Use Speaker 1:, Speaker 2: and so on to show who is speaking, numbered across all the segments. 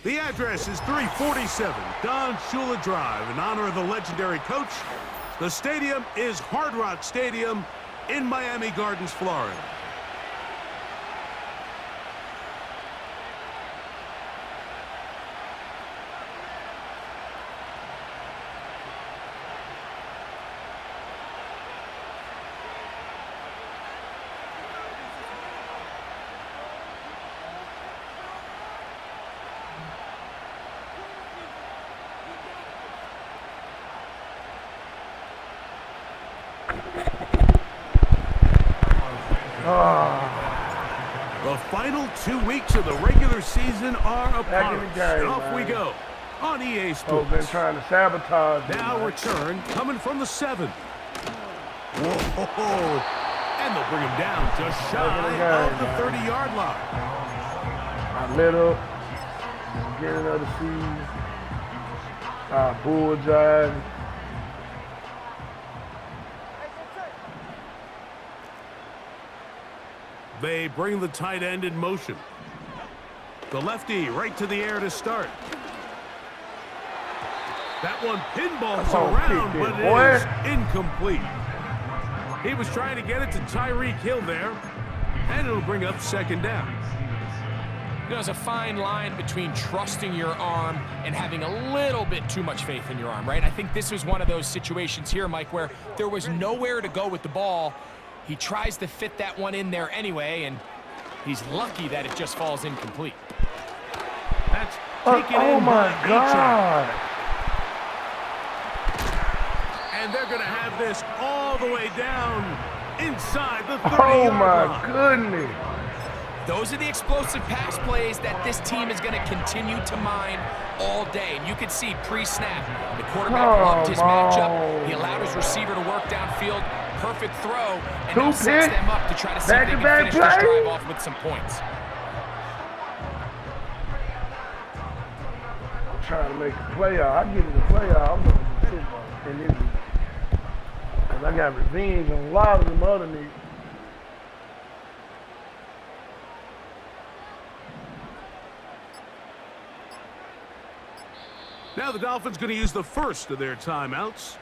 Speaker 1: The address is 347 Don Shula Drive. In honor of the legendary coach, the stadium is Hard Rock Stadium in Miami Gardens, Florida. The final 2 weeks of the regular season are upon us. Off we go on EA Sports.
Speaker 2: Been trying to sabotage.
Speaker 1: Now return coming from the 7th. Whoa! And they'll bring him down just shy of the 30-yard line.
Speaker 2: I lit up. Beginning of the season. Bull jive.
Speaker 1: They bring the tight end in motion. The lefty right to the air to start. That one pinballs around, but it is incomplete. He was trying to get it to Tyreek Hill there, and it'll bring up second down.
Speaker 3: There's a fine line between trusting your arm and having a little bit too much faith in your arm, right? I think this was one of those situations here, Mike, where there was nowhere to go with the ball. He tries to fit that one in there anyway, and he's lucky that it just falls incomplete.
Speaker 1: That's taken in
Speaker 2: my
Speaker 1: by
Speaker 2: God.
Speaker 1: And they're going to have this all the way down inside the 30-yard
Speaker 2: Oh, my
Speaker 1: line.
Speaker 2: goodness.
Speaker 3: Those are the explosive pass plays that this team is going to continue to mine all day. And you can see pre-snap, the quarterback loved his matchup. He allowed his receiver to work downfield. Perfect throw, and now sets them up to try to see if they can finish this drive off with some points.
Speaker 2: I'm trying to make a play out. I give it a play out. I'm going to sit and because I got revenge on a lot of them other niggas.
Speaker 1: Now the Dolphins going to use the first of their timeouts.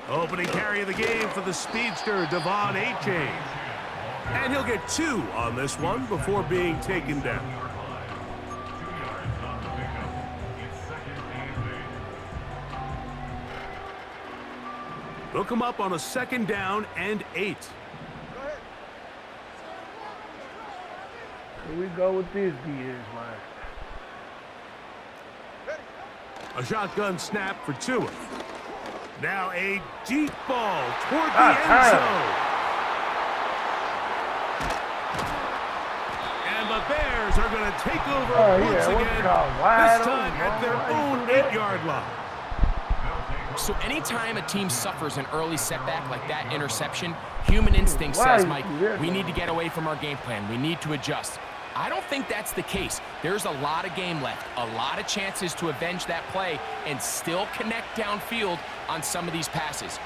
Speaker 1: Opening carry of the game for the speedster, Devon Achane. And he'll get 2 on this one before being taken down. They'll come up on a 2nd down and 8.
Speaker 2: Here we go with this DH, man.
Speaker 1: A shotgun snap for Tua. Now a deep ball toward the end zone. And the Bears are going to take over once again, this time at their own 8-yard line.
Speaker 3: So anytime a team suffers an early setback like that interception, human instinct says, Mike, we need to get away from our game plan. We need to adjust. I don't think that's the case. There's a lot of game left, a lot of chances to avenge that play and still connect downfield on some of these passes.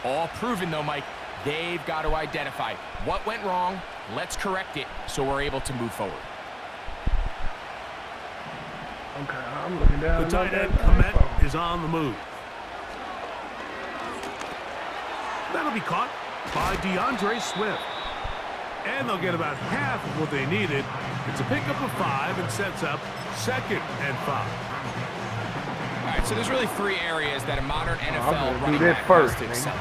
Speaker 3: All proven, though, Mike, they've got to identify what went wrong, let's correct it so we're able to move forward.
Speaker 2: Okay, I'm looking down.
Speaker 1: The tight end, Komet, is on the move. That'll be caught by DeAndre Swift. And they'll get about half of what they needed. It's a pickup of 5 and sets up 2nd and 5.
Speaker 3: All right, so there's really 3 areas that a modern NFL running back
Speaker 2: first,
Speaker 3: has to excel.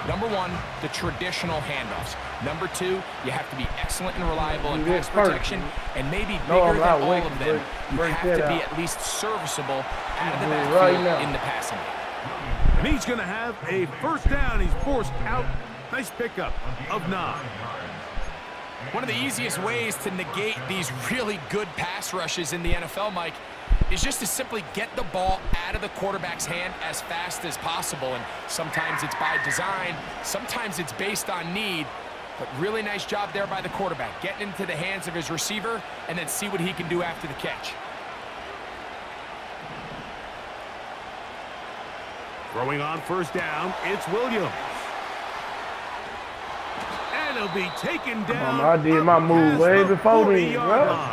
Speaker 3: Number one, the traditional handoffs. Number two, you have to be excellent and reliable in
Speaker 2: You
Speaker 3: pass
Speaker 2: get hurt.
Speaker 3: protection, and maybe
Speaker 2: No,
Speaker 3: bigger
Speaker 2: I'm
Speaker 3: than
Speaker 2: not
Speaker 3: all
Speaker 2: waiting
Speaker 3: of
Speaker 2: to
Speaker 3: them, you
Speaker 2: break
Speaker 3: have
Speaker 2: that
Speaker 3: to be
Speaker 2: out.
Speaker 3: at least serviceable out of the
Speaker 2: Do it
Speaker 3: backfield
Speaker 2: right now.
Speaker 3: in the passing game.
Speaker 1: And he's going to have a first down. He's forced out. Nice pickup of 9.
Speaker 3: One of the easiest ways to negate these really good pass rushes in the NFL, Mike, is just to simply get the ball out of the quarterback's hand as fast as possible. And sometimes it's by design, sometimes it's based on need. But really nice job there by the quarterback, getting into the hands of his receiver and then see what he can do after the catch.
Speaker 1: Throwing on first down, it's Williams. And he'll be taken down.
Speaker 2: I did my move way before then, bro.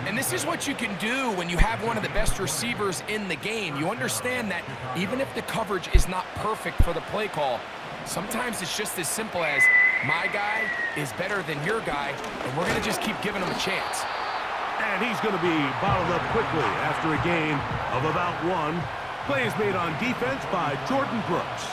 Speaker 3: And this is what you can do when you have one of the best receivers in the game. You understand that even if the coverage is not perfect for the play call, sometimes it's just as simple as, my guy is better than your guy, and we're going to just keep giving him a chance.
Speaker 1: And he's going to be bottled up quickly after a gain of about 1. Play is made on defense by Jordan Brooks.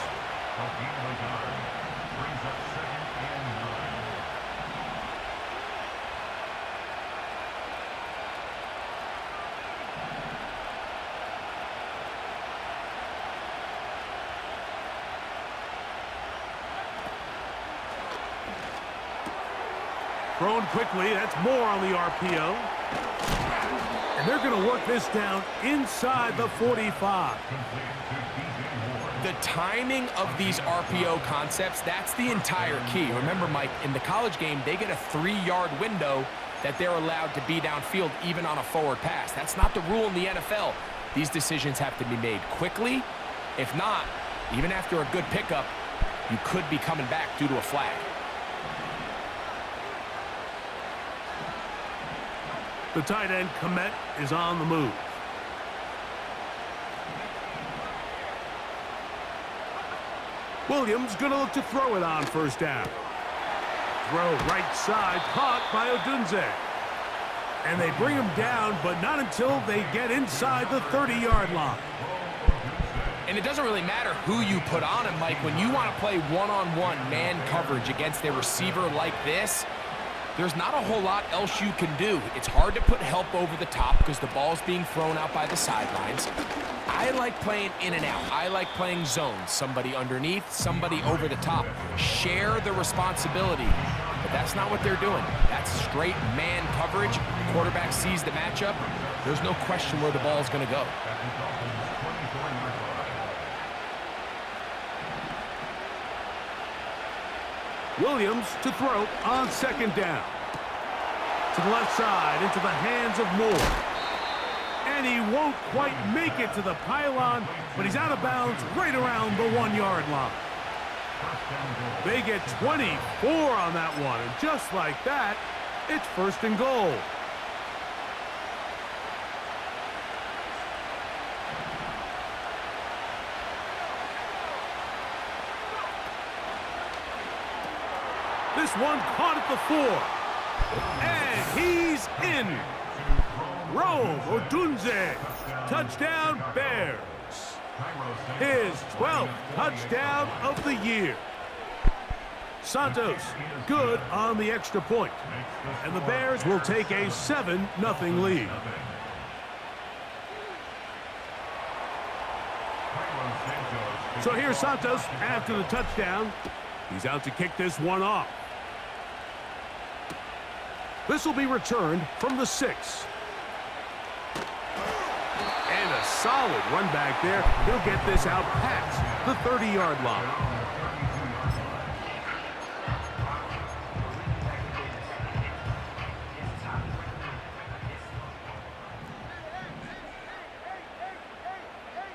Speaker 1: Thrown quickly, that's more on the RPO. And they're going to work this down inside the 45.
Speaker 3: The timing of these RPO concepts, that's the entire key. Remember, Mike, in the college game, they get a 3-yard window that they're allowed to be downfield even on a forward pass. That's not the rule in the NFL. These decisions have to be made quickly. If not, even after a good pickup, you could be coming back due to a flag.
Speaker 1: The tight end, Komet, is on the move. Williams going to look to throw it on first down. Throw right side, caught by Odunze. And they bring him down, but not until they get inside the 30-yard line.
Speaker 3: And it doesn't really matter who you put on him, Mike. When you want to play one-on-one man coverage against a receiver like this, there's not a whole lot else you can do. It's hard to put help over the top because the ball's being thrown out by the sidelines. I like playing in and out. I like playing zones. Somebody underneath, somebody over the top. Share the responsibility. But that's not what they're doing. That's straight man coverage. The quarterback sees the matchup. There's no question where the ball's going to go.
Speaker 1: Williams to throw on second down. To the left side, into the hands of Moore. And he won't quite make it to the pylon, but he's out of bounds right around the 1-yard line. They get 24 on that one, and just like that, it's first and goal. This one caught at the 4. And he's in. Rome Odunze. Touchdown, Bears. His 12th touchdown of the year. Santos, good on the extra point. And the Bears will take a 7-0 lead. So here's Santos after the touchdown. He's out to kick this one off. This will be returned from the 6. And a solid run back there. He'll get this out past the 30-yard line.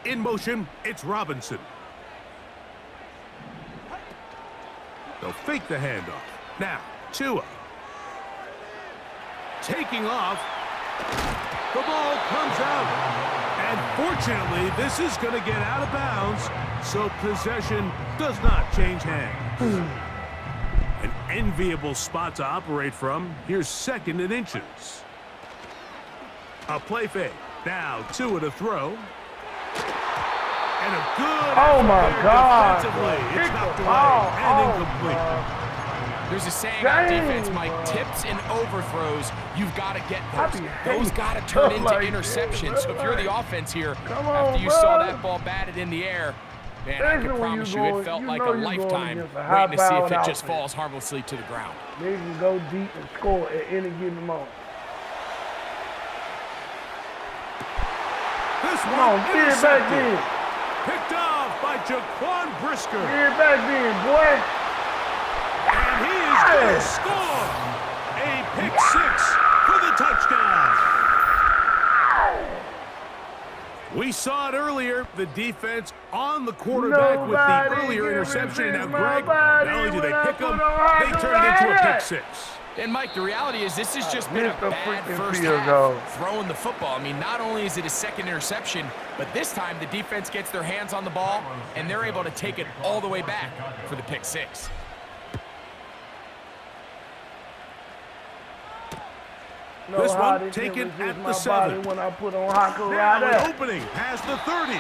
Speaker 1: In motion, it's Robinson. They'll fake the handoff. Now, Tua. Taking off. The ball comes out. And fortunately, this is going to get out of bounds, so possession does not change hands. An enviable spot to operate from. Here's 2nd and inches. A play fake. Now, Tua to throw. And a good
Speaker 2: Oh my
Speaker 1: effort there
Speaker 2: God.
Speaker 1: defensively. It's
Speaker 2: Kick
Speaker 1: knocked
Speaker 2: the
Speaker 1: away
Speaker 2: ball.
Speaker 1: and
Speaker 2: Oh,
Speaker 1: incomplete.
Speaker 3: There's a saying
Speaker 2: Dang,
Speaker 3: on defense, Mike,
Speaker 2: bro.
Speaker 3: tips and overthrows, you've got to get
Speaker 2: I
Speaker 3: those.
Speaker 2: be
Speaker 3: Those
Speaker 2: hating
Speaker 3: got to turn
Speaker 2: stuff
Speaker 3: into
Speaker 2: like
Speaker 3: interceptions.
Speaker 2: this,
Speaker 3: So if
Speaker 2: bro.
Speaker 3: you're the offense here,
Speaker 2: Come on,
Speaker 3: after you saw
Speaker 2: bro.
Speaker 3: that ball batted in the air, man, I
Speaker 2: Especially
Speaker 3: can
Speaker 2: when
Speaker 3: promise
Speaker 2: you
Speaker 3: you,
Speaker 2: going-
Speaker 3: it felt
Speaker 2: you
Speaker 3: like
Speaker 2: know
Speaker 3: a
Speaker 2: you're going
Speaker 3: lifetime
Speaker 2: against a
Speaker 3: waiting to see if
Speaker 2: high-powered
Speaker 3: it just
Speaker 2: outfit.
Speaker 3: falls harmlessly to the ground.
Speaker 2: They can go deep and score at any given moment.
Speaker 1: This
Speaker 2: Come
Speaker 1: one
Speaker 2: on, get it back
Speaker 1: intercepted.
Speaker 2: in.
Speaker 1: Picked off by Jaquan Brisker.
Speaker 2: Get it back in, boy.
Speaker 1: And he is going to score. A pick six for the touchdown. We saw it earlier, the defense on the quarterback with the earlier interception. Now, Greg, not only do they pick them, they turn it into a pick six.
Speaker 3: And Mike, the reality is this has just been a
Speaker 2: missed a
Speaker 3: bad
Speaker 2: freaking
Speaker 3: first
Speaker 2: field
Speaker 3: half
Speaker 2: goal.
Speaker 3: throwing the football. I mean, not only is it a second interception, but this time the defense gets their hands on the ball and they're able to take it all the way back for the pick six.
Speaker 2: Know
Speaker 1: This
Speaker 2: how
Speaker 1: one
Speaker 2: this
Speaker 1: taken
Speaker 2: shit
Speaker 1: at
Speaker 2: resist
Speaker 1: the
Speaker 2: my
Speaker 1: 7.
Speaker 2: body when I put on Haku
Speaker 1: Now
Speaker 2: right
Speaker 1: an opening past the 30.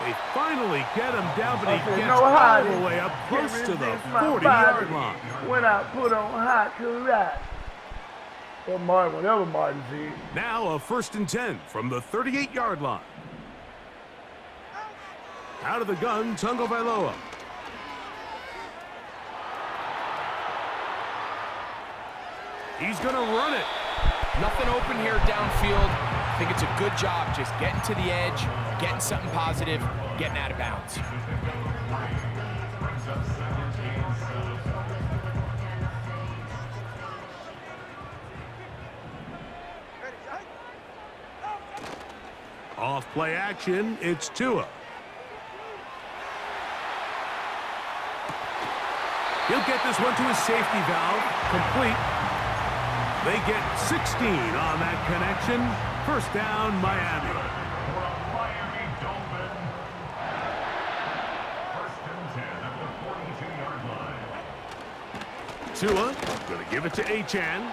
Speaker 1: They finally get him down, but
Speaker 2: I
Speaker 1: he
Speaker 2: said,
Speaker 1: gets
Speaker 2: no
Speaker 1: all
Speaker 2: hiding.
Speaker 1: the way up close to the
Speaker 2: resist my
Speaker 1: 40-yard
Speaker 2: body
Speaker 1: line.
Speaker 2: when I put on Haku right. Or Martin, whatever Martin said.
Speaker 1: Now a 1st and 10 from the 38-yard line. Out of the gun, Tungo Vailoa. He's going to run it.
Speaker 3: Nothing open here downfield. I think it's a good job just getting to the edge, getting something positive, getting out of bounds.
Speaker 1: Off play action, it's Tua. He'll get this one to his safety valve, complete. They get 16 on that connection. First down, Miami. Tua going to give it to Achane.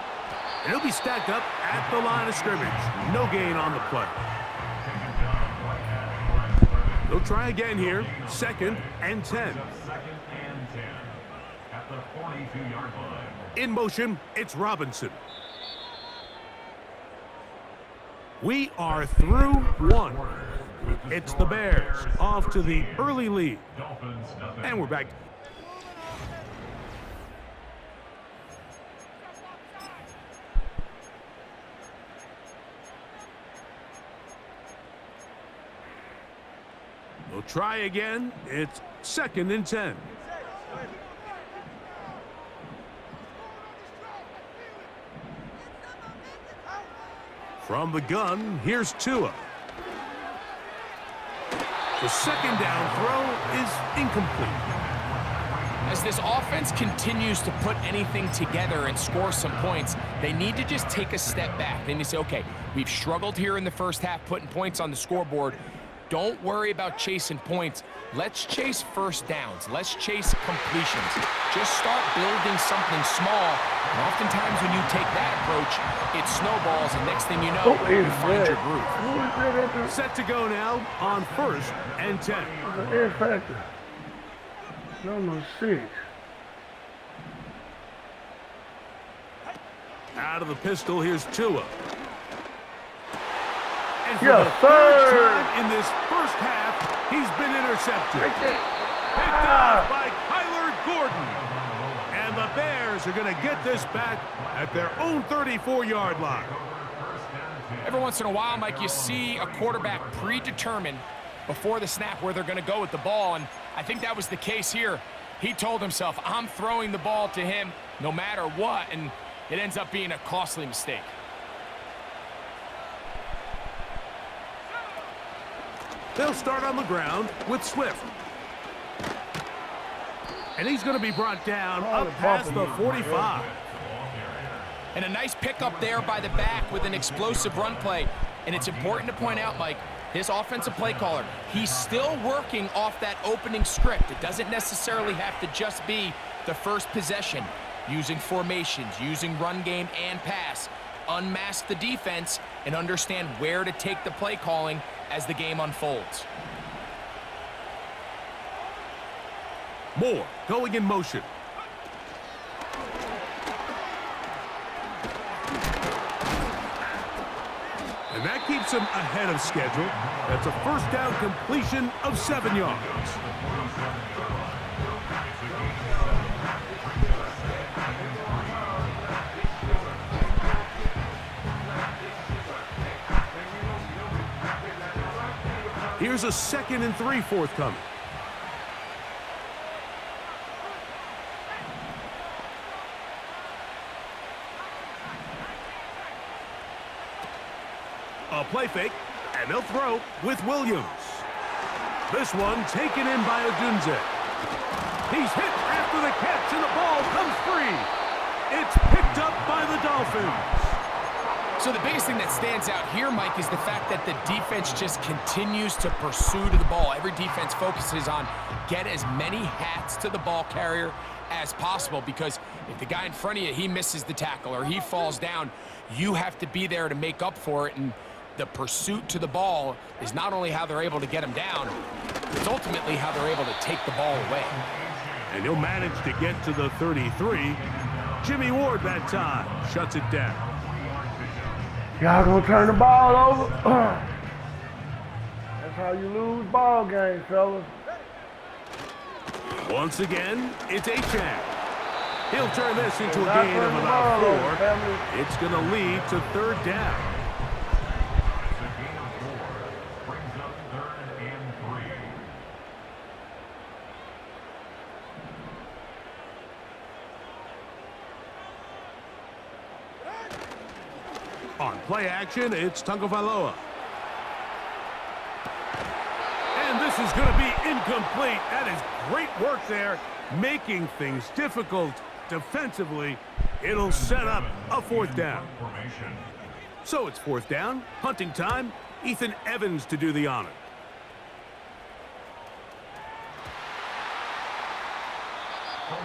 Speaker 1: And he'll be stacked up at the line of scrimmage. No gain on the play. They'll try again here. 2nd and 10. In motion, it's Robinson. We are through one. It's the Bears off to the early lead. And we're back. They'll try again. It's 2nd and 10. From the gun, here's Tua. The 2nd down throw is incomplete.
Speaker 3: As this offense continues to put anything together and score some points, they need to just take a step back. They need to say, okay, we've struggled here in the first half putting points on the scoreboard. Don't worry about chasing points. Let's chase first downs. Let's chase completions. Just start building something small. And oftentimes when you take that approach, it snowballs, and next thing you know, you find your groove.
Speaker 1: Set to go now on 1st and 10.
Speaker 2: The X Factor. Number 6.
Speaker 1: Out of the pistol, here's Tua. And for
Speaker 2: Yes,
Speaker 1: the 3rd
Speaker 2: sir.
Speaker 1: time in this first half, he's been intercepted.
Speaker 2: Right there.
Speaker 1: Picked off by Kyler Gordon. And the Bears are going to get this back at their own 34-yard line.
Speaker 3: Every once in a while, Mike, you see a quarterback predetermine before the snap where they're going to go with the ball, and I think that was the case here. He told himself, I'm throwing the ball to him no matter what, and it ends up being a costly mistake.
Speaker 1: They'll start on the ground with Swift. And he's going to be brought down up past the 45.
Speaker 3: And a nice pickup there by the back with an explosive run play. And it's important to point out, Mike, his offensive play caller, he's still working off that opening script. It doesn't necessarily have to just be the first possession. Using formations, using run game and pass. Unmask the defense and understand where to take the play calling as the game unfolds.
Speaker 1: Moore going in motion. And that keeps him ahead of schedule. That's a first down completion of 7 yards. Here's a 2nd and 3 forthcoming. A play fake, and they'll throw with Williams. This one taken in by Odunze. He's hit after the catch, and the ball comes free. It's picked up by the Dolphins.
Speaker 3: So the biggest thing that stands out here, Mike, is the fact that the defense just continues to pursue to the ball. Every defense focuses on get as many hats to the ball carrier as possible, because if the guy in front of you, he misses the tackle or he falls down, you have to be there to make up for it. And the pursuit to the ball is not only how they're able to get him down, it's ultimately how they're able to take the ball away.
Speaker 1: And he'll manage to get to the 33. Jimmy Ward that time shuts it down.
Speaker 2: Y'all gonna turn the ball over? That's how you lose ball games, fellas.
Speaker 1: Once again, it's Achane. He'll turn this into a gain of about 4. It's going to lead to 3rd down. On play action, it's Tagovailoa. And this is going to be incomplete. That is great work there, making things difficult defensively. It'll set up a 4th down. So it's 4th down, hunting time. Ethan Evans to do the honor.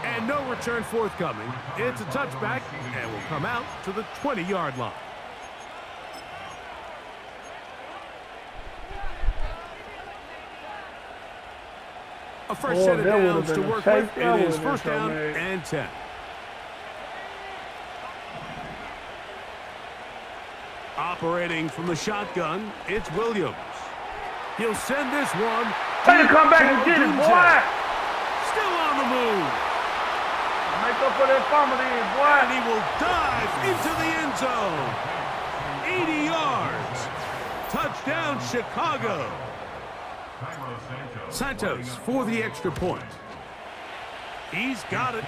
Speaker 1: And no return forthcoming. It's a touchback and will come out to the 20-yard line. A fresh set of downs to work with. It is 1st down and 10. Operating from the shotgun, it's Williams. He'll send this one.
Speaker 2: Tell you come back and get it, boy.
Speaker 1: Still on the move.
Speaker 2: Make up for that fumble in, boy.
Speaker 1: And he will dive into the end zone. 80 yards. Touchdown, Chicago. Santos for the extra point. He's got it.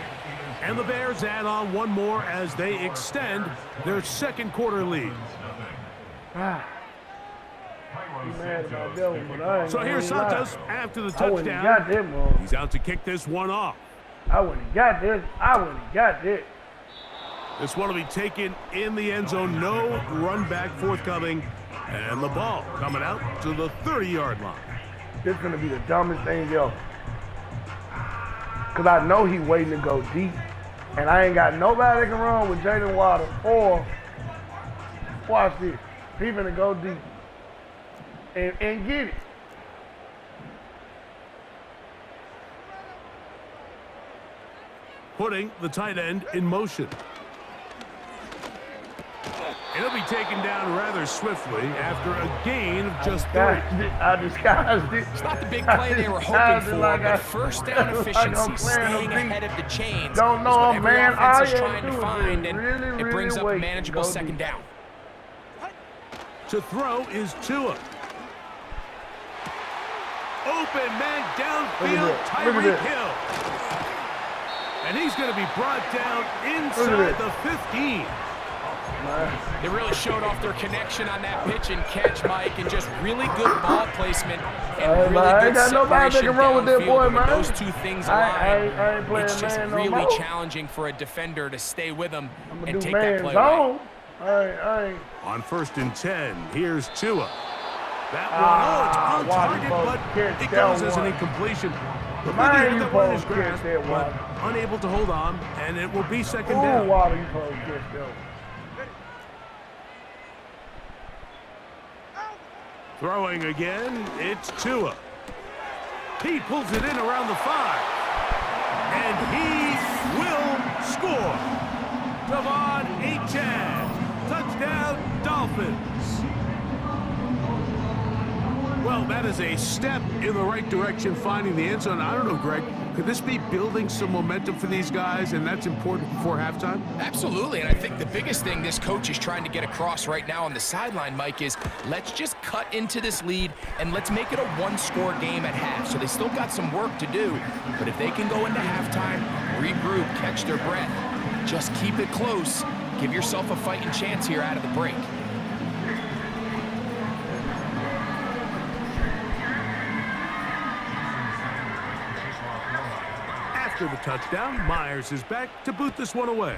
Speaker 1: And the Bears add on one more as they extend their 2nd quarter lead. So here's Santos after the touchdown. He's out to kick this one off.
Speaker 2: I wouldn't have got this. I wouldn't have got this.
Speaker 1: This one will be taken in the end zone. No run back forthcoming. And the ball coming out to the 30-yard line.
Speaker 2: This is going to be the dumbest thing ever. Because I know he's waiting to go deep. And I ain't got nobody that can run with Jalen Waddle. Or, watch this. He's going to go deep. And get it.
Speaker 1: Putting the tight end in motion. It'll be taken down rather swiftly after a gain of just 3.
Speaker 2: I disguised it.
Speaker 3: It's not the big play they were hoping for, but 1st down efficiency, staying ahead of the chains,
Speaker 2: don't know,
Speaker 3: is what
Speaker 2: man.
Speaker 3: every offense is trying to find, and it brings up a manageable 2nd down.
Speaker 1: To throw is Tua. Open man downfield, Tyreek Hill. And he's going to be brought down inside the 15.
Speaker 3: They really showed off their connection on that pitch and catch, Mike, and just really good ball placement and really good separation downfield. When those two things align, it's just really challenging for a defender to stay with them and take that play away.
Speaker 1: On 1st and 10, here's Tua. That one, it's on target, but it goes as an incompletion.
Speaker 2: Man, you supposed to catch that
Speaker 1: but unable to hold on, and it will be 2nd down.
Speaker 2: Water, you supposed to catch that one.
Speaker 1: Throwing again, it's Tua. He pulls it in around the 5. And he will score. Devon Achane. Touchdown, Dolphins. Well, that is a step in the right direction, finding the end zone. I don't know, Greg, could this be building some momentum for these guys, and that's important before halftime?
Speaker 3: Absolutely, and I think the biggest thing this coach is trying to get across right now on the sideline, Mike, is let's just cut into this lead and let's make it a one-score game at half. So they still got some work to do, but if they can go into halftime, regroup, catch their breath, just keep it close, give yourself a fighting chance here out of the break.
Speaker 1: After the touchdown, Myers is back to boot this one away.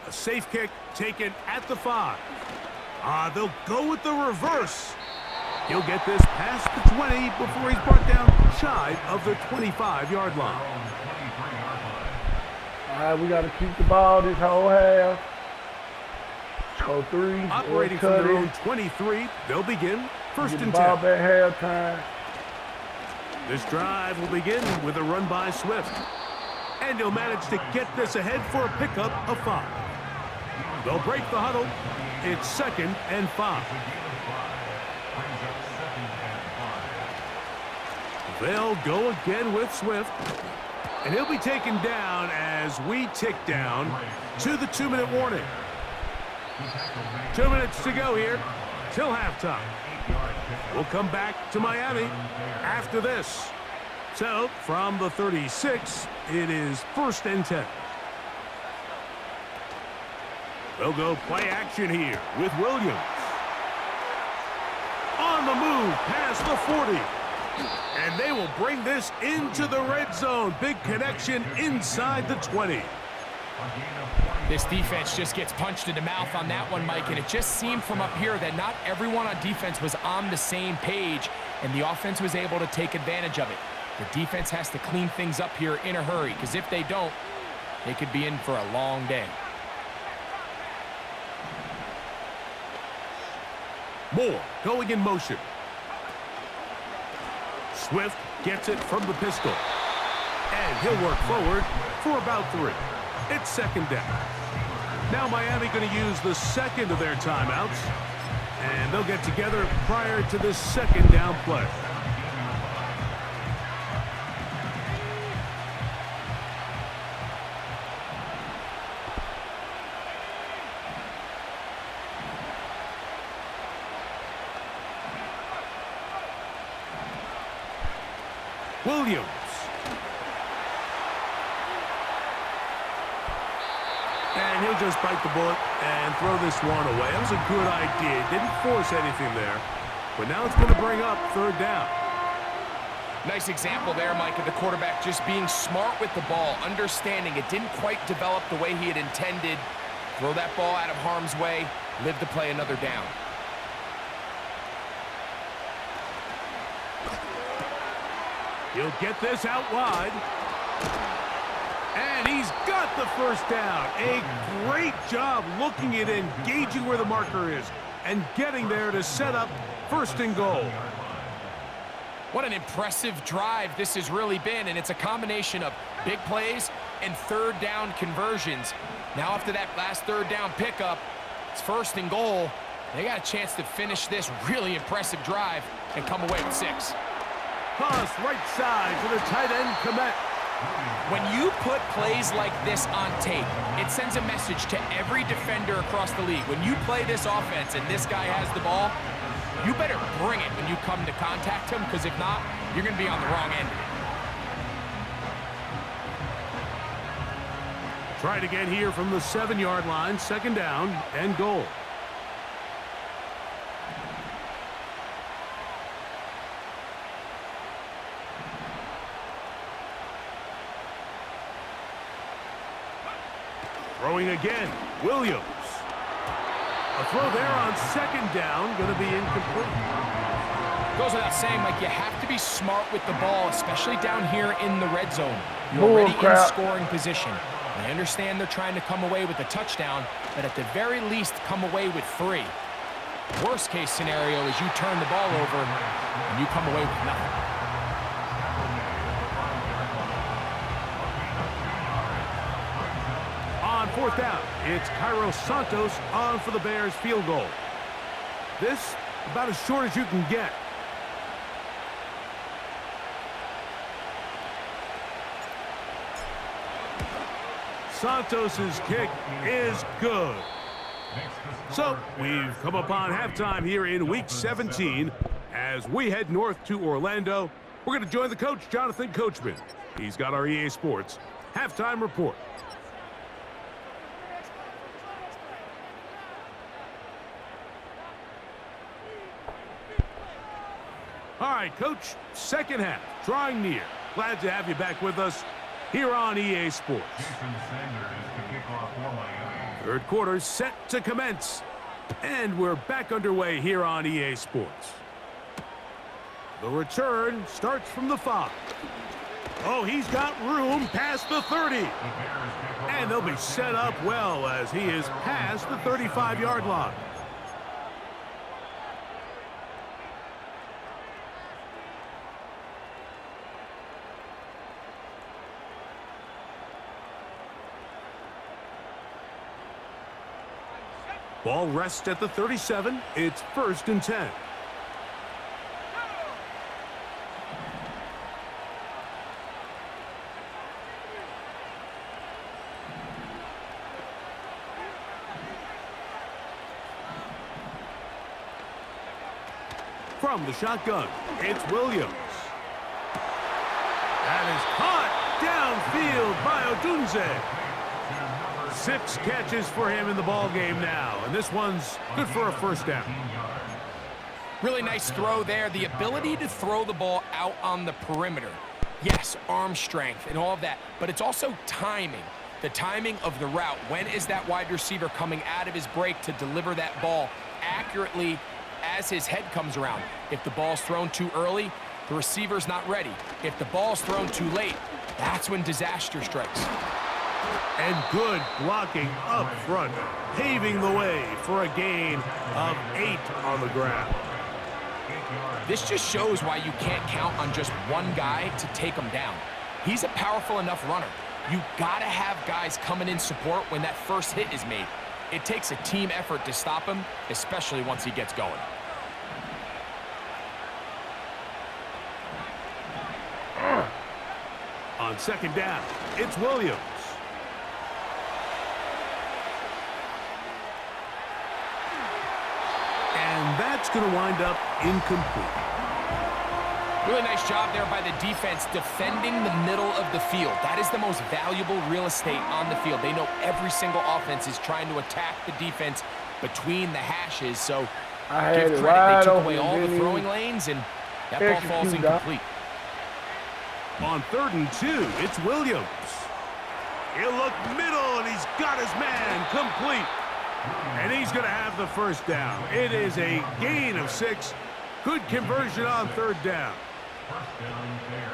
Speaker 1: A safe kick taken at the 5. They'll go with the reverse. He'll get this past the 20 before he's brought down shy of the 25-yard line.
Speaker 2: All right, we got to keep the ball this whole half. Go 3.
Speaker 1: Operating from their own 23, they'll begin first and 10.
Speaker 2: Ball back halftime.
Speaker 1: This drive will begin with a run by Swift. And he'll manage to get this ahead for a pickup of 5. They'll break the huddle. It's 2nd and 5. They'll go again with Swift. And he'll be taken down as we tick down to the 2-minute warning. 2 minutes to go here till halftime. We'll come back to Miami after this. So, from the 36, it is 1st and 10. They'll go play action here with Williams. On the move past the 40. And they will bring this into the red zone. Big connection inside the 20.
Speaker 3: This defense just gets punched in the mouth on that one, Mike, and it just seemed from up here that not everyone on defense was on the same page, and the offense was able to take advantage of it. The defense has to clean things up here in a hurry, because if they don't, they could be in for a long day.
Speaker 1: Moore going in motion. Swift gets it from the pistol. And he'll work forward for about 3. It's 2nd down. Now Miami going to use the second of their timeouts. And they'll get together prior to this 2nd down play. Williams. And he'll just bite the bullet and throw this one away. That was a good idea. Didn't force anything there. But now it's going to bring up 3rd down.
Speaker 3: Nice example there, Mike, of the quarterback just being smart with the ball, understanding it didn't quite develop the way he had intended. Throw that ball out of harm's way, live to play another down.
Speaker 1: He'll get this out wide. And he's got the 1st down. A great job looking at engaging where the marker is and getting there to set up 1st and goal.
Speaker 3: What an impressive drive this has really been, and it's a combination of big plays and 3rd down conversions. Now after that last 3rd down pickup, it's 1st and goal. They got a chance to finish this really impressive drive and come away with 6.
Speaker 1: Toss right side to the tight end, Kmet.
Speaker 3: When you put plays like this on tape, it sends a message to every defender across the league. When you play this offense and this guy has the ball, you better bring it when you come to contact him, because if not, you're going to be on the wrong end of it.
Speaker 1: Try it again here from the 7-yard line, 2nd down and goal. Throwing again, Williams. A throw there on 2nd down, going to be incomplete.
Speaker 3: Goes without saying, Mike, you have to be smart with the ball, especially down here in the red zone. You're already in scoring position. I understand they're trying to come away with a touchdown, but at the very least, come away with 3. Worst case scenario is you turn the ball over and you come away with nothing.
Speaker 1: fourth down. It's Cairo Santos on for the Bears field goal. This about as short as you can get. Santos's kick is good. So we've come upon halftime here in Week 17. As we head north to Orlando, we're going to join the coach, Jonathan Coachman. He's got our EA Sports halftime report. All right, Coach, second half, drawing near. Glad to have you back with us here on EA Sports. Third quarter set to commence. And we're back underway here on EA Sports. The return starts from the 5. Oh, he's got room past the 30. And they'll be set up well as he is past the 35-yard line. Ball rests at the 37. It's 1st and 10. From the shotgun, it's Williams. That is caught downfield by Odunze. 6 catches for him in the ball game now, and this one's good for a first down.
Speaker 3: Really nice throw there. The ability to throw the ball out on the perimeter. Yes, arm strength and all of that, but it's also timing. The timing of the route. When is that wide receiver coming out of his break to deliver that ball accurately as his head comes around? If the ball's thrown too early, the receiver's not ready. If the ball's thrown too late, that's when disaster strikes.
Speaker 1: And good blocking up front, paving the way for a gain of 8 on the ground.
Speaker 3: This just shows why you can't count on just one guy to take him down. He's a powerful enough runner. You gotta have guys coming in support when that first hit is made. It takes a team effort to stop him, especially once he gets going.
Speaker 1: On second down, it's Williams. And that's going to wind up incomplete.
Speaker 3: Really nice job there by the defense defending the middle of the field. That is the most valuable real estate on the field. They know every single offense is trying to attack the defense between the hashes. So give credit, they took away all the throwing lanes, and that ball falls incomplete.
Speaker 1: On 3rd and 2, it's Williams. He'll look middle, and he's got his man complete. And he's going to have the first down. It is a gain of 6. Good conversion on 3rd down.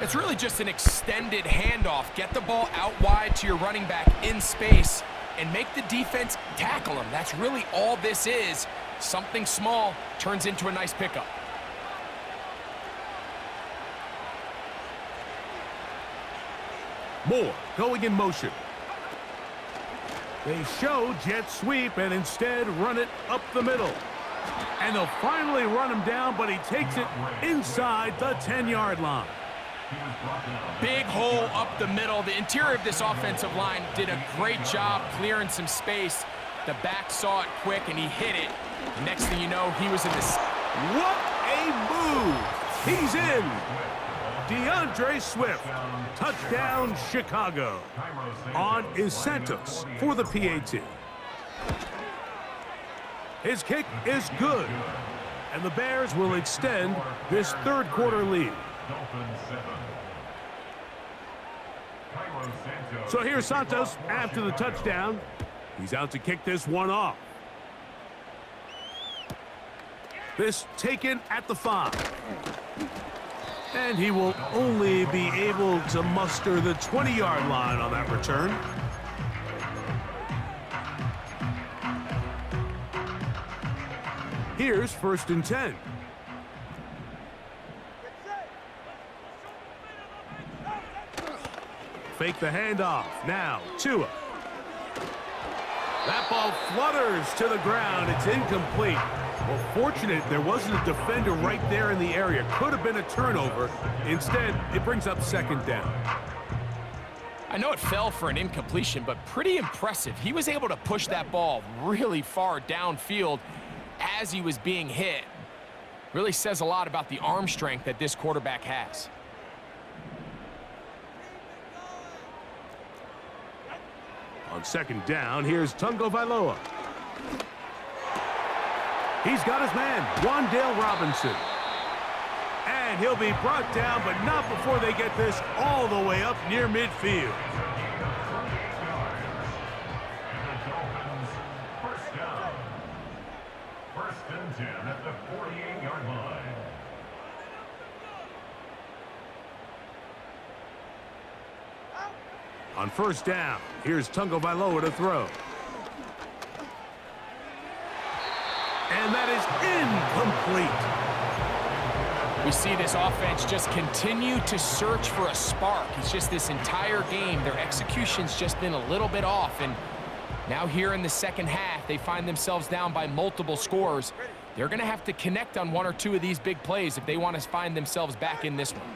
Speaker 3: It's really just an extended handoff. Get the ball out wide to your running back in space and make the defense tackle him. That's really all this is. Something small turns into a nice pickup.
Speaker 1: Moore going in motion. They show jet sweep and instead run it up the middle. And they'll finally run him down, but he takes it inside the 10-yard line.
Speaker 3: Big hole up the middle. The interior of this offensive line did a great job clearing some space. The back saw it quick, and he hit it. Next thing you know, he was in this.
Speaker 1: What a move! He's in! DeAndre Swift, touchdown Chicago. On is Santos for the PAT. His kick is good, and the Bears will extend this 3rd quarter lead. So here's Santos after the touchdown. He's out to kick this one off. This taken at the 5. And he will only be able to muster the 20-yard line on that return. Here's 1st and 10. Fake the handoff. Now, Tua. That ball flutters to the ground. It's incomplete. Well, fortunate there wasn't a defender right there in the area. Could have been a turnover. Instead, it brings up second down.
Speaker 3: I know it fell for an incompletion, but pretty impressive. He was able to push that ball really far downfield as he was being hit. Really says a lot about the arm strength that this quarterback has.
Speaker 1: On second down, here's Tungo Vailoa. He's got his man, Wan'Dale Robinson. And he'll be brought down, but not before they get this all the way up near midfield.
Speaker 4: First down. First and 10 at the 48-yard line.
Speaker 1: On first down, here's Tungo Vailoa to throw. And that is incomplete.
Speaker 3: We see this offense just continue to search for a spark. It's just this entire game, their execution's just been a little bit off. And now here in the second half, they find themselves down by multiple scores. They're going to have to connect on one or two of these big plays if they want to find themselves back in this one.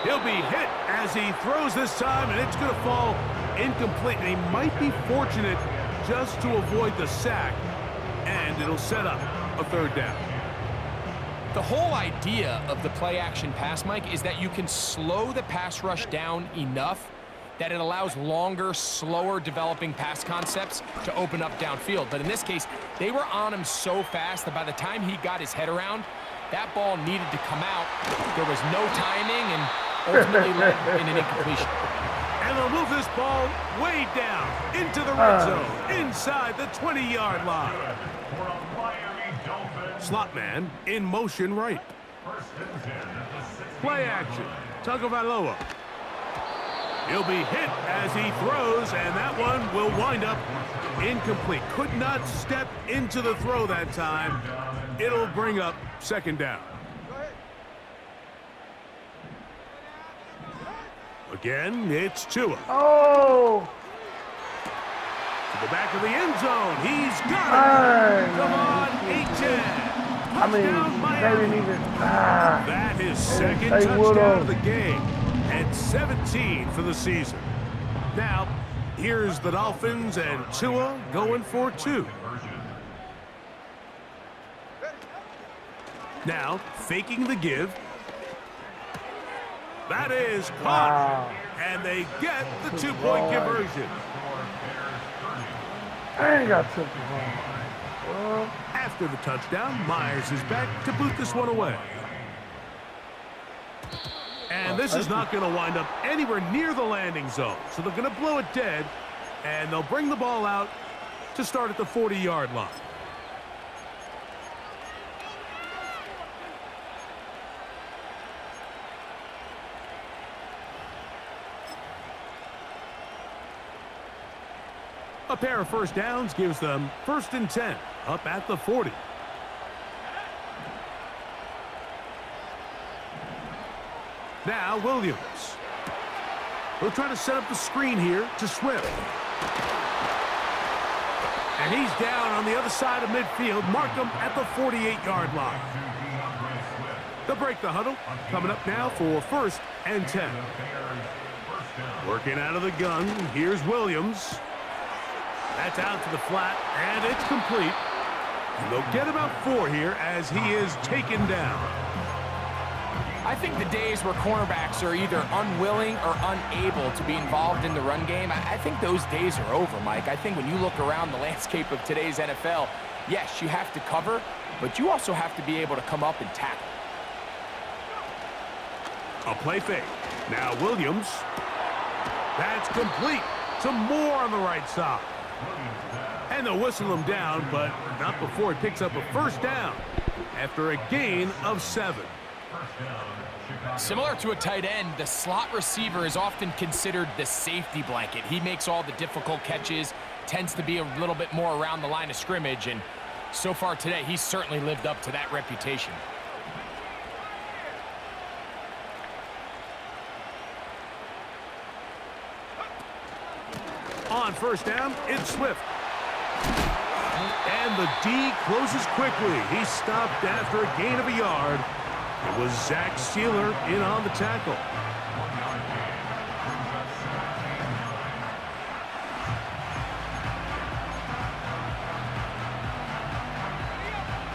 Speaker 1: He'll be hit as he throws this time, and it's going to fall incomplete. And he might be fortunate just to avoid the sack, and it'll set up a third down.
Speaker 3: The whole idea of the play-action pass, Mike, is that you can slow the pass rush down enough that it allows longer, slower developing pass concepts to open up downfield. But in this case, they were on him so fast that by the time he got his head around, that ball needed to come out. There was no timing and ultimately led in an incompletion.
Speaker 1: And they'll move this ball way down into the red zone, inside the 20-yard line. Slot man in motion right. Play action. Tungo Vailoa. He'll be hit as he throws, and that one will wind up incomplete. Could not step into the throw that time. It'll bring up second down. Again, it's Tua.
Speaker 2: Oh!
Speaker 1: To the back of the end zone. He's got it. Come on, H.N.
Speaker 2: I mean, they didn't even...
Speaker 1: That is second touchdown of the game. And 17 for the season. Now, here's the Dolphins and Tua going for two. Now, faking the give. That is caught. Wow. And they get the two-point conversion.
Speaker 2: I ain't got took the ball.
Speaker 1: After the touchdown, Myers is back to boot this one away. And this is not going to wind up anywhere near the landing zone. So they're going to blow it dead, and they'll bring the ball out to start at the 40-yard line. A pair of first downs gives them 1st and 10 up at the 40. Now Williams. He'll try to set up the screen here to Swift. And he's down on the other side of midfield. Mark him at the 48-yard line. They'll break the huddle. Coming up now for 1st and 10. Working out of the gun. Here's Williams. That's out to the flat, and it's complete. And they'll get about 4 here as he is taken down.
Speaker 3: I think the days where cornerbacks are either unwilling or unable to be involved in the run game, I think those days are over, Mike. I think when you look around the landscape of today's NFL, yes, you have to cover, but you also have to be able to come up and tackle.
Speaker 1: A play fake. Now Williams. That's complete. Some more on the right side. And they'll whistle him down, but not before he picks up a first down after a gain of 7.
Speaker 3: Similar to a tight end, the slot receiver is often considered the safety blanket. He makes all the difficult catches, tends to be a little bit more around the line of scrimmage, and so far today, he's certainly lived up to that reputation.
Speaker 1: On first down, it's Swift. And the D closes quickly. He stopped after a gain of a yard. It was Zach Sealer in on the tackle.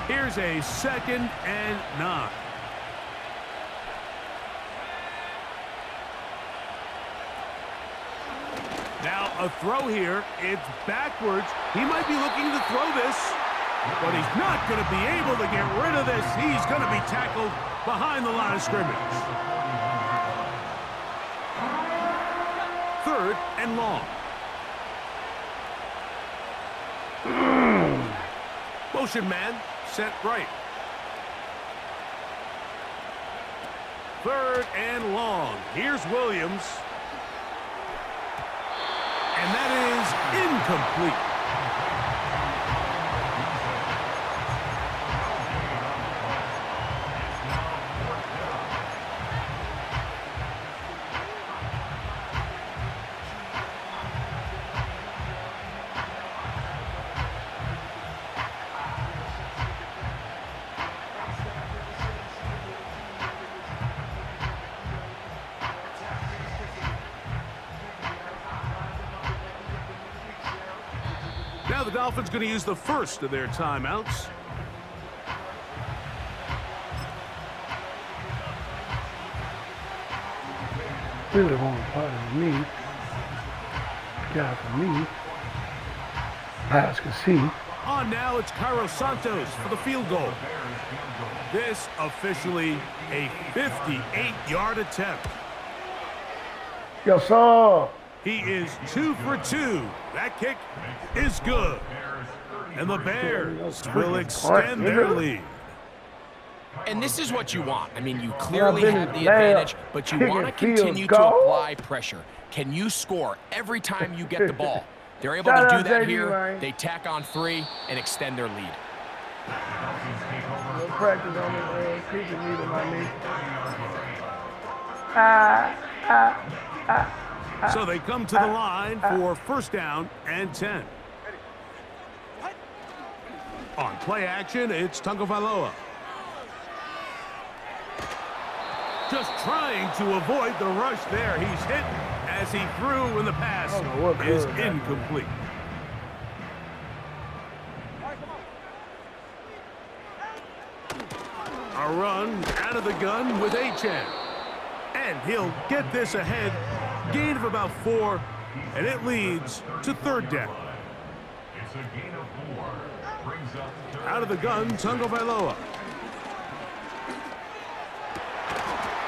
Speaker 1: Here's a 2nd and 9. Now a throw here. It's backwards. He might be looking to throw this, but he's not going to be able to get rid of this. He's going to be tackled behind the line of scrimmage. 3rd and long. Motion man set right. 3rd and long. Here's Williams. And that is incomplete. Now the Dolphins going to use the first of their timeouts.
Speaker 2: Really want to play with me. Guy for me. Pass can see.
Speaker 1: On now, it's Cairo Santos for the field goal. This officially a 58-yard attempt.
Speaker 2: Yes, sir.
Speaker 1: He is 2 for 2. That kick is good. And the Bears will extend their lead.
Speaker 3: And this is what you want. I mean, you clearly have the advantage, but you want to continue to apply pressure. Can you score every time you get the ball? They're able to do that here. They tack on 3 and extend their lead.
Speaker 2: No practice on me, creeping me to my knee.
Speaker 1: So they come to the line for first down and 10. On play action, it's Tagovailoa. Just trying to avoid the rush there. He's hit as he threw, and the pass is incomplete. A run out of the gun with Achane. And he'll get this ahead. Gain of about 4, and it leads to 3rd down.
Speaker 4: It's a gain of 4. Brings up
Speaker 1: Out of the gun, Tagovailoa.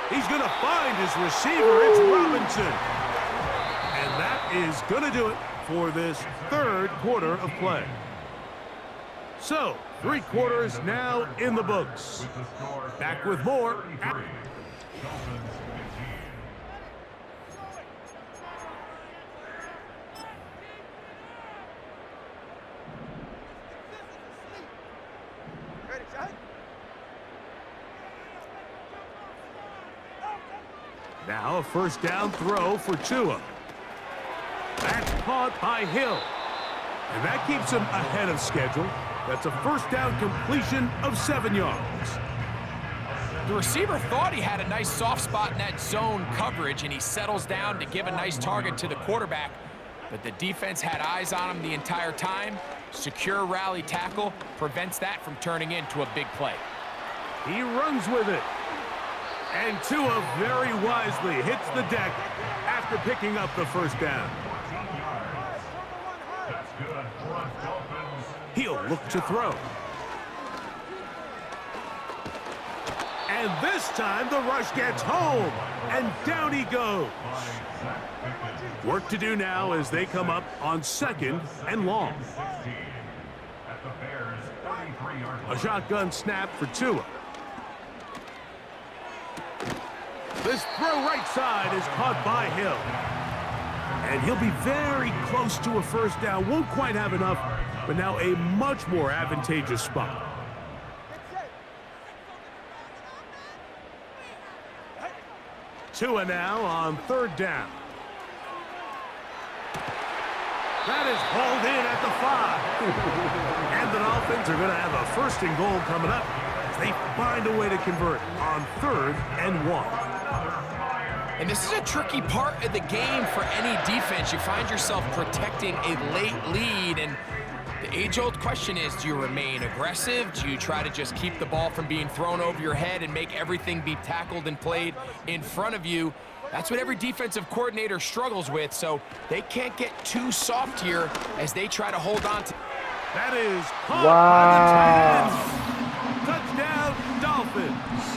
Speaker 1: He's going to find his receiver. It's Robinson. And that is going to do it for this 3rd quarter of play. So, 3 quarters now in the books. Back with more. Now a first down throw for Tua. That's caught by Hill. And that keeps him ahead of schedule. That's a first down completion of 7 yards.
Speaker 3: The receiver thought he had a nice soft spot in that zone coverage, and he settles down to give a nice target to the quarterback. But the defense had eyes on him the entire time. Secure rally tackle prevents that from turning into a big play.
Speaker 1: He runs with it. And Tua very wisely hits the deck after picking up the first down. He'll look to throw. And this time the rush gets home. And down he goes. Work to do now as they come up on 2nd and long. A shotgun snap for Tua. This throw right side is caught by Hill. And he'll be very close to a first down. Won't quite have enough, but now a much more advantageous spot. Tua now on 3rd down. That is hauled in at the 5. And the Dolphins are going to have a 1st and goal coming up as they find a way to convert on 3rd and 1.
Speaker 3: And this is a tricky part of the game for any defense. You find yourself protecting a late lead, and the age-old question is, do you remain aggressive? Do you try to just keep the ball from being thrown over your head and make everything be tackled and played in front of you? That's what every defensive coordinator struggles with, so they can't get too soft here as they try to hold on to.
Speaker 1: That is caught by the tight end. Touchdown, Dolphins.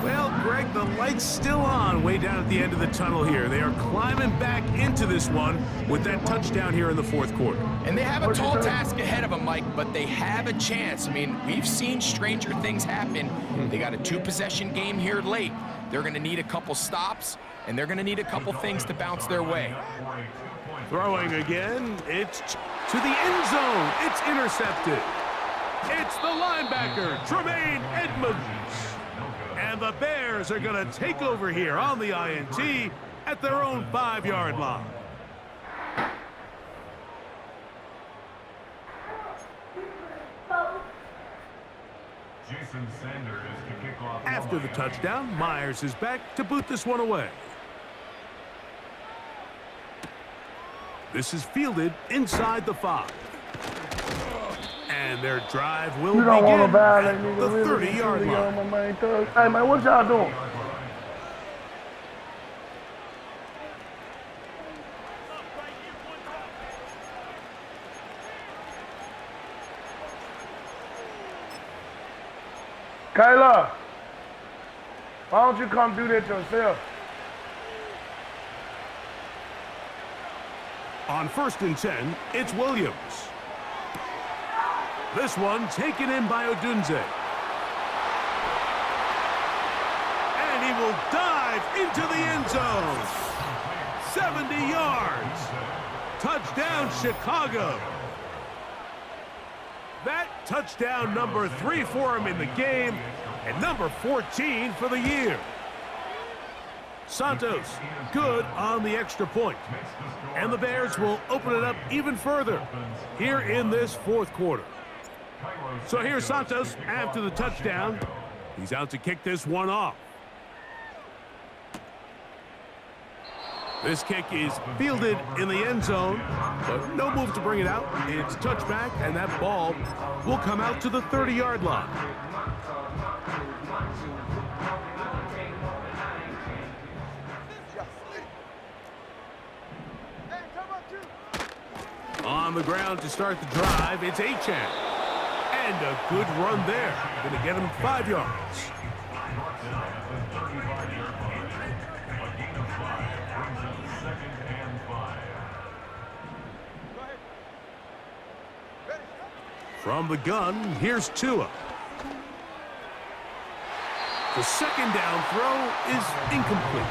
Speaker 1: Well, Greg, the light's still on way down at the end of the tunnel here. They are climbing back into this one with that touchdown here in the 4th quarter.
Speaker 3: And they have a tall task ahead of them, Mike, but they have a chance. I mean, we've seen stranger things happen. They got a 2-possession game here late. They're going to need a couple stops, and they're going to need a couple things to bounce their way.
Speaker 1: Throwing again, it's to the end zone. It's intercepted. It's the linebacker, Tremaine Edmonds. And the Bears are going to take over here on the INT at their own 5-yard line.
Speaker 4: Jason Sanders to kick off.
Speaker 1: After the touchdown, Myers is back to boot this one away. This is fielded inside the 5. And their drive will begin at the 30-yard line.
Speaker 2: Hey, man, what y'all doing? Kayla, why don't you come do that yourself?
Speaker 1: On 1st and 10, it's Williams. This one taken in by Odunze. And he will dive into the end zone. 70 yards. Touchdown, Chicago. That touchdown number 3 for him in the game and number 14 for the year. Santos, good on the extra point. And the Bears will open it up even further here in this 4th quarter. So here's Santos after the touchdown. He's out to kick this one off. This kick is fielded in the end zone, but no move to bring it out. It's touchback, and that ball will come out to the 30-yard line. On the ground to start the drive, it's Achane. And a good run there. Going to get him 5 yards. From the gun, here's Tua. The 2nd down throw is incomplete.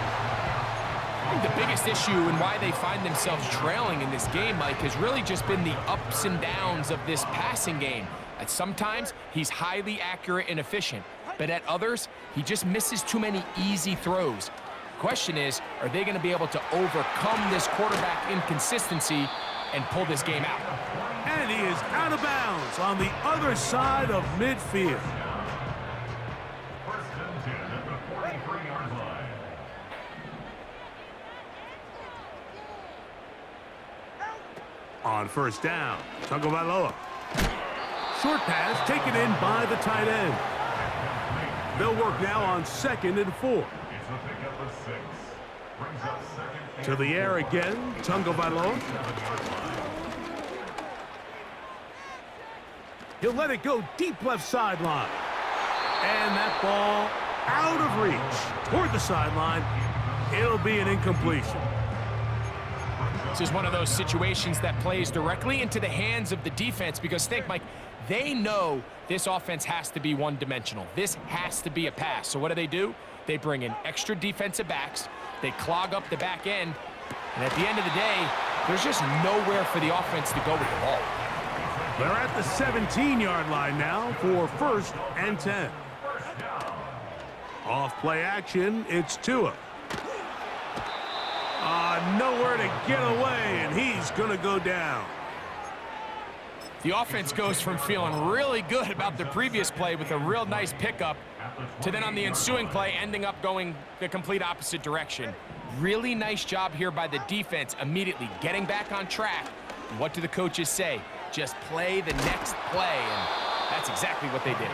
Speaker 3: I think the biggest issue and why they find themselves trailing in this game, Mike, has really just been the ups and downs of this passing game. At sometimes, he's highly accurate and efficient, but at others, he just misses too many easy throws. The question is, are they going to be able to overcome this quarterback inconsistency and pull this game out?
Speaker 1: And he is out of bounds on the other side of midfield.
Speaker 4: 1st and 10 at the 43-yard line.
Speaker 1: On 1st down, Tagovailoa. Short pass taken in by the tight end. They'll work now on 2nd and 4.
Speaker 4: It's a pickup of 6. Brings up 2nd.
Speaker 1: To the air again, Tagovailoa. He'll let it go deep left sideline. And that ball out of reach toward the sideline. It'll be an incompletion.
Speaker 3: This is one of those situations that plays directly into the hands of the defense because think, Mike, they know this offense has to be one-dimensional. This has to be a pass. So what do? They bring in extra defensive backs. They clog up the back end. And at the end of the day, there's just nowhere for the offense to go with the ball.
Speaker 1: They're at the 17-yard line now for 1st and 10. Off play action, it's Tua. Nowhere to get away, and he's going to go down.
Speaker 3: The offense goes from feeling really good about the previous play with a real nice pickup to then on the ensuing play ending up going the complete opposite direction. Really nice job here by the defense immediately getting back on track. What do the coaches say? Just play the next play, and that's exactly what they did.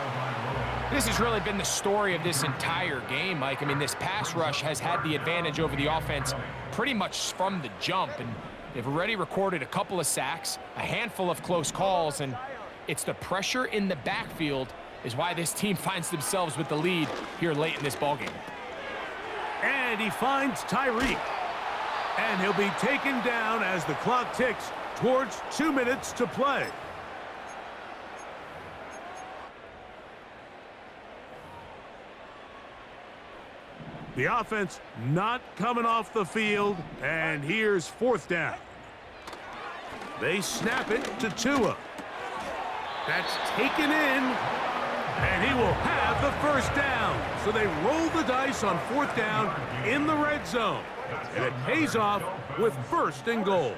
Speaker 3: This has really been the story of this entire game, Mike. I mean, this pass rush has had the advantage over the offense pretty much from the jump, and they've already recorded a couple of sacks, a handful of close calls, and it's the pressure in the backfield is why this team finds themselves with the lead here late in this ballgame.
Speaker 1: And he finds Tyreek. And he'll be taken down as the clock ticks towards 2 minutes to play. The offense not coming off the field, and here's fourth down. They snap it to Tua. That's taken in, and he will have the first down. So they roll the dice on fourth down in the red zone, and it pays off with first and goal.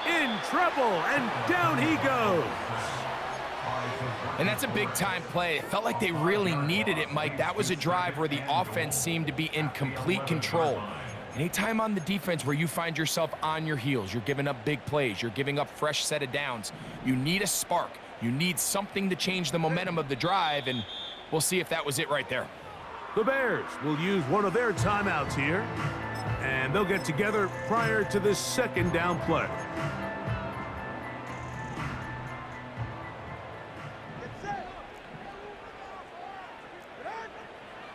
Speaker 1: In trouble, and down he goes.
Speaker 3: And that's a big-time play. It felt like they really needed it, Mike. That was a drive where the offense seemed to be in complete control. Anytime on the defense where you find yourself on your heels, you're giving up big plays, you're giving up fresh set of downs, you need a spark. You need something to change the momentum of the drive, and we'll see if that was it right there.
Speaker 1: The Bears will use one of their timeouts here, and they'll get together prior to this second down play.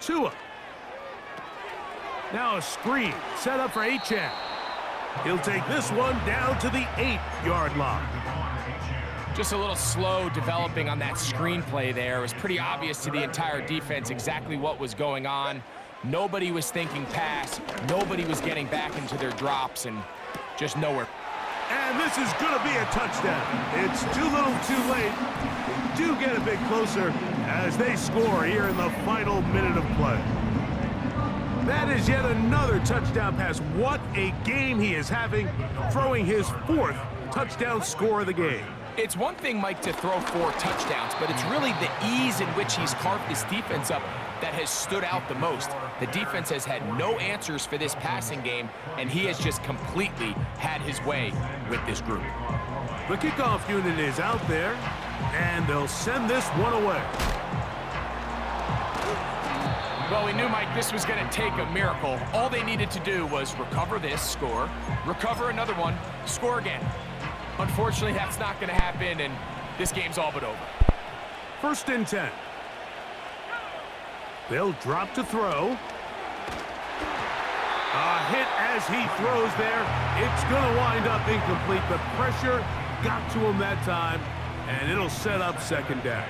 Speaker 1: Tua. Now a screen set up for Achane. He'll take this one down to the 8-yard line.
Speaker 3: Just a little slow developing on that screenplay there. It was pretty obvious to the entire defense exactly what was going on. Nobody was thinking pass. Nobody was getting back into their drops, and just nowhere.
Speaker 1: And this is going to be a touchdown. It's too little too late. They do get a bit closer as they score here in the final minute of play. That is yet another touchdown pass. What a game he is having, throwing his fourth touchdown score of the game.
Speaker 3: It's one thing, Mike, to throw 4 touchdowns, but it's really the ease in which he's carved this defense up that has stood out the most. The defense has had no answers for this passing game, and he has just completely had his way with this group.
Speaker 1: The kickoff unit is out there, and they'll send this one away.
Speaker 3: Well, we knew, Mike, this was going to take a miracle. All they needed to do was recover this, score, recover another one, score again. Unfortunately, that's not going to happen, and this game's all but over.
Speaker 1: First and 10. They'll drop to throw. A hit as he throws there. It's going to wind up incomplete. The pressure got to him that time, and it'll set up second down.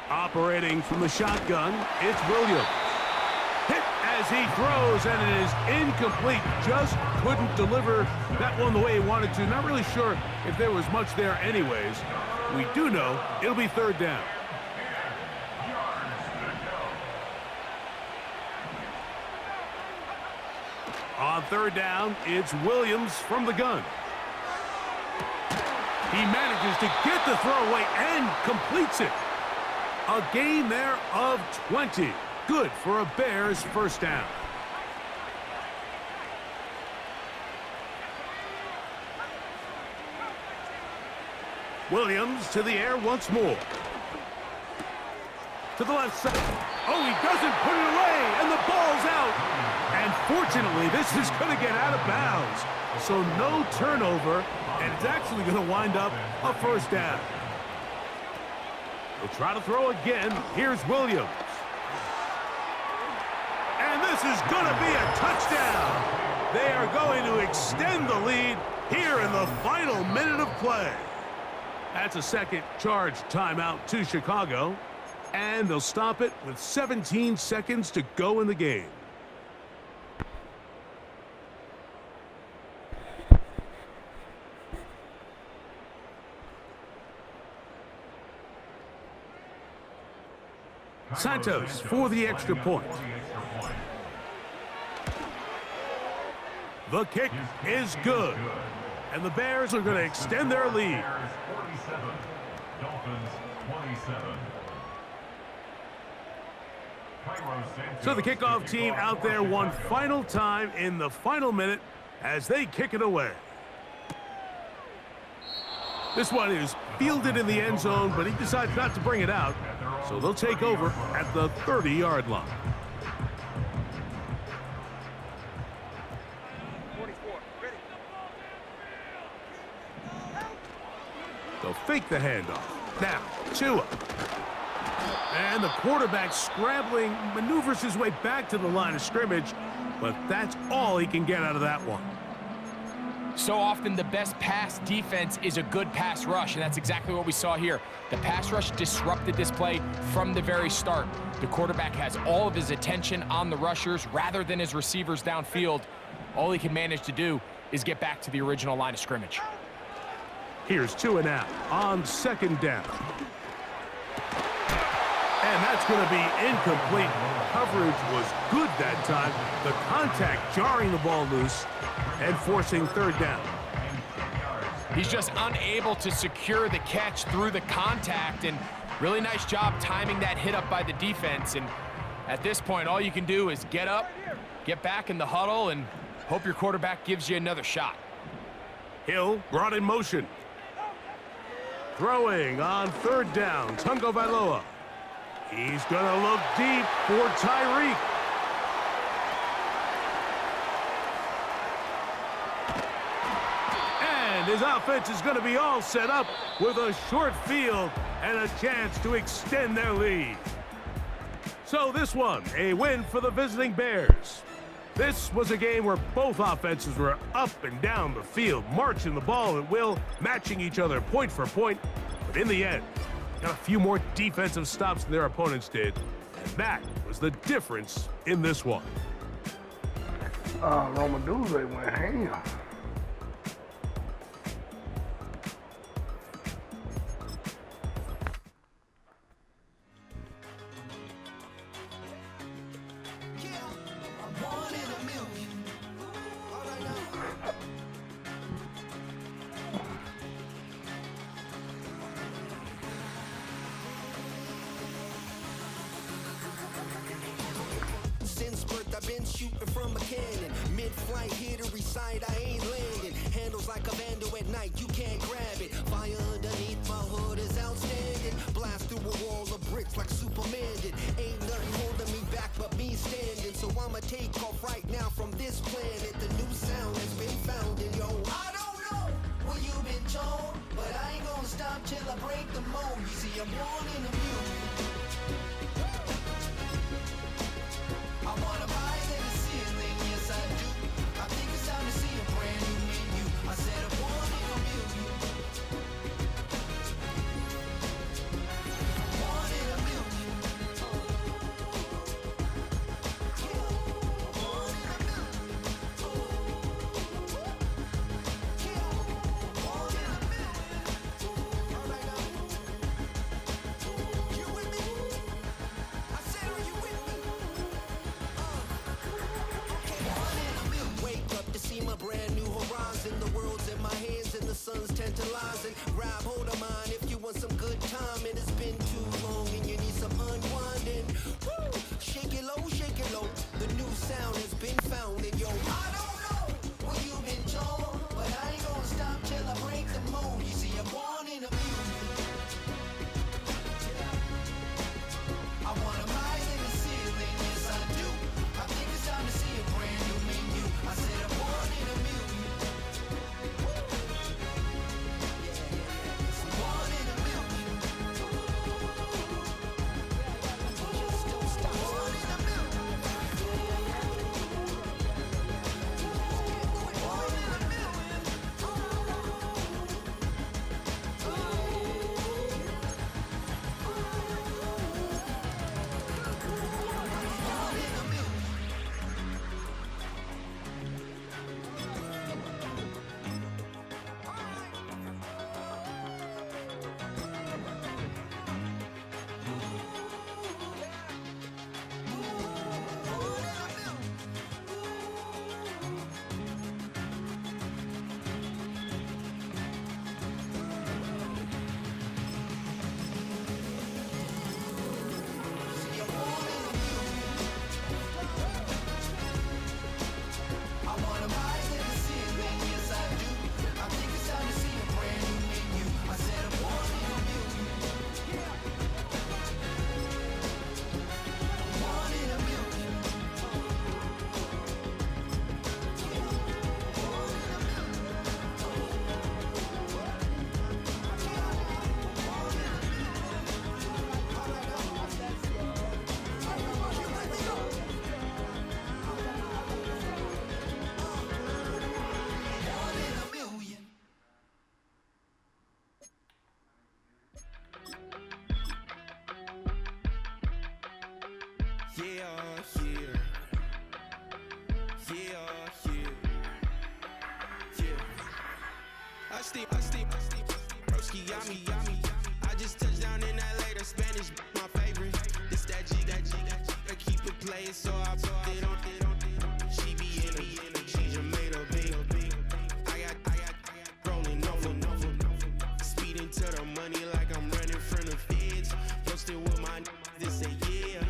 Speaker 1: Operating from the shotgun, it's Williams. Hit as he throws, and it is incomplete. Just couldn't deliver that one the way he wanted to. Not really sure if there was much there anyways. We do know it'll be third down. On third down, it's Williams from the gun. He manages to get the throwaway and completes it. A gain there of 20. Good for a Bears first down. Williams to the air once more. To the left side. Oh, he doesn't put it away, and the ball's out. And fortunately, this is going to get out of bounds. So no turnover, and it's actually going to wind up a first down. He'll try to throw again. Here's Williams. And this is going to be a touchdown. They are going to extend the lead here in the final minute of play. That's a second charge timeout to Chicago. And they'll stop it with 17 seconds to go in the game. Santos for the extra point. The kick is good. And the Bears are going to extend their lead.
Speaker 4: Bears 47, Dolphins 27.
Speaker 1: So the kickoff team out there one final time in the final minute as they kick it away. This one is fielded in the end zone, but he decides not to bring it out. So they'll take over at the 30-yard line. They'll fake the handoff. Now, Tua. And the quarterback scrambling, maneuvers his way back to the line of scrimmage, but that's all he can get out of that one.
Speaker 3: So often the best pass defense is a good pass rush, and that's exactly what we saw here. The pass rush disrupted this play from the very start. The quarterback has all of his attention on the rushers rather than his receivers downfield. All he can manage to do is get back to the original line of scrimmage.
Speaker 1: Here's Tua now on second down. And that's going to be incomplete. Coverage was good that time. The contact jarring the ball loose and forcing third down.
Speaker 3: He's just unable to secure the catch through the contact, and really nice job timing that hit up by the defense. And at this point, all you can do is get up, get back in the huddle, and hope your quarterback gives you another shot.
Speaker 1: Hill brought in motion. Throwing on third down, Tungo Vailoa. He's going to look deep for Tyreek. And his offense is going to be all set up with a short field and a chance to extend their lead. So this one, a win for the visiting Bears. This was a game where both offenses were up and down the field, marching the ball at will, matching each other point for point. But in the end, got a few more defensive stops than their opponents did. And that was the difference in this one.
Speaker 2: Romaduzzi went ham.
Speaker 5: Since birth I've been shooting from a cannon. Mid-flight here to recite, I ain't landing. Handles like a vandal at night, you can't grab it. Fire underneath my hood is outstanding. Blast through a wall of bricks like Superman did. Ain't nothing holding me back but me standing. So I'ma take off right now from this planet. The new sound has been founded, yo. I don't know what you've been told, but I ain't gonna stop till I break the mold. You see, I'm born in a music. I wanna rise in the ceiling, yes I do. I think it's time to see a brand new menu. I said I want in a million. One in a million. One in a million. One in a million. All right now. You with me? I said, are you with me? Wake up to see my brand new horizon. The world's in my hands and the sun's tantalizing. Grab hold of mine if you want some good time. And it's been too long and you need some unwinding. Woo! Shake it low. The new sound has been found. And yo, I don't know what you've been told, but I ain't gonna stop till I break the mold. You see, I'm born in a music. I wanna rise in the ceiling, yes I do. I think it's time to see a brand new menu. I said I'm born in a million.
Speaker 6: Broski, yummy. I just touched down in LA, the Spanish, my favorite. This that G. I keep it playing, so I put it on. She be in it, she just made a big. I got rolling over. Speeding to the money like I'm running from the feds. Posted with my they say yeah.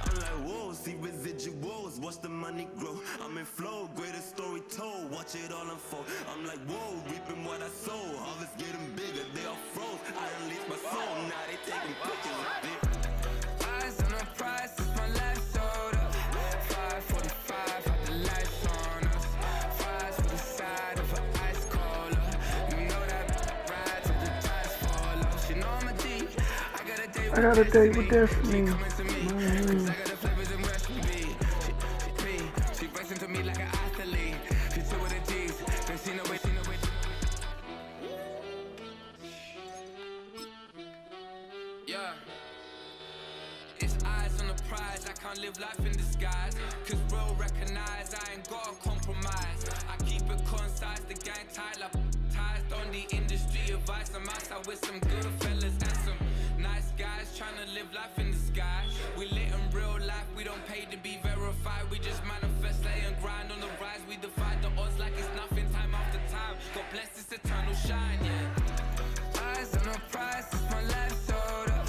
Speaker 7: I'm like, whoa, see residuals, watch the money grow. I'm in flow, greatest story told, watch it all unfold. I'm like, whoa, reaping what I sow, harvest getting bigger, they all froze. I unleashed my soul, now they taking pictures of it.
Speaker 8: Eyes on the prize, it's my last soda. 5:45, had the lights on us. Fries with the side of an ice cola. You know that ride till the tires fall off. She know I'm a D. I got a date with Destiny. She coming to me, cause I got the flavors and recipe. She racing to me like an athlete. She two with the D's, then she know it. Yeah. It's eyes on the prize, I can't live life in disguise. Cause real recognize I ain't gotta compromise. I keep it concise, the gang tight like ties on the industry advice. I'm outside with some good fellas and some nice guys trying to live life in the sky. We lit in real life, we don't pay to be verified. We just manifest, lay and grind on the rise. We defy the odds like it's nothing, time after time. God bless this eternal shine, yeah. Eyes on the prize, it's my last soda.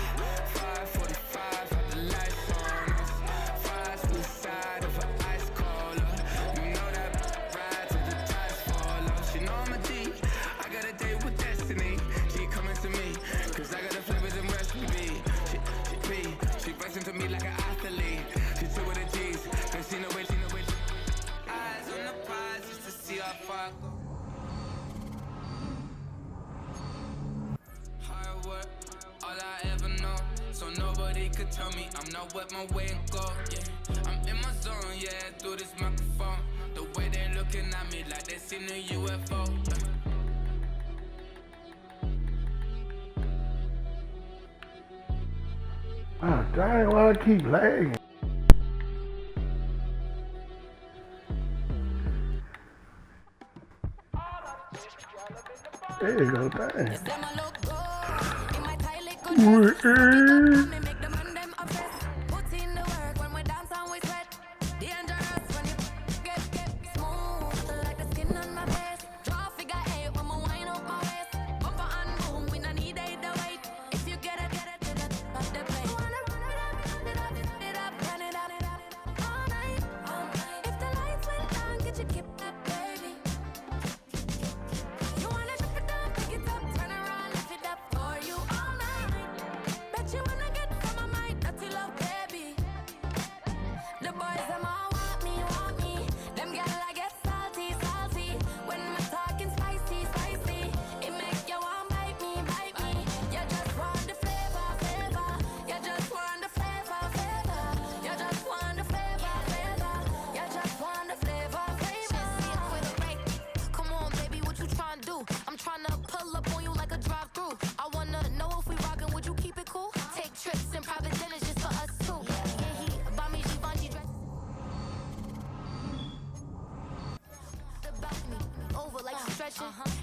Speaker 8: 5:45, had the lights on us. Fries with the side of an ice cola. You know that ride till the tires fall off. She know I'm a D. I got a date with Destiny. She coming to me, cause I got the flavors and recipe. She racing to me like an athlete. She two with the G's, then she know it. Eyes on the prize just to see how far I go. Hard work, all I ever know. So nobody could tell me I'm not what my way and go. Yeah, I'm in my zone, yeah, through this microphone. The way they looking at me like they seen a UFO.
Speaker 2: Oh, dang, why I keep lagging? There you go, dang.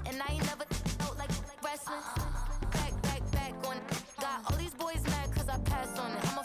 Speaker 9: And I ain't never out like wrestling. Back on. Got all these boys mad cause I passed on it. I'm a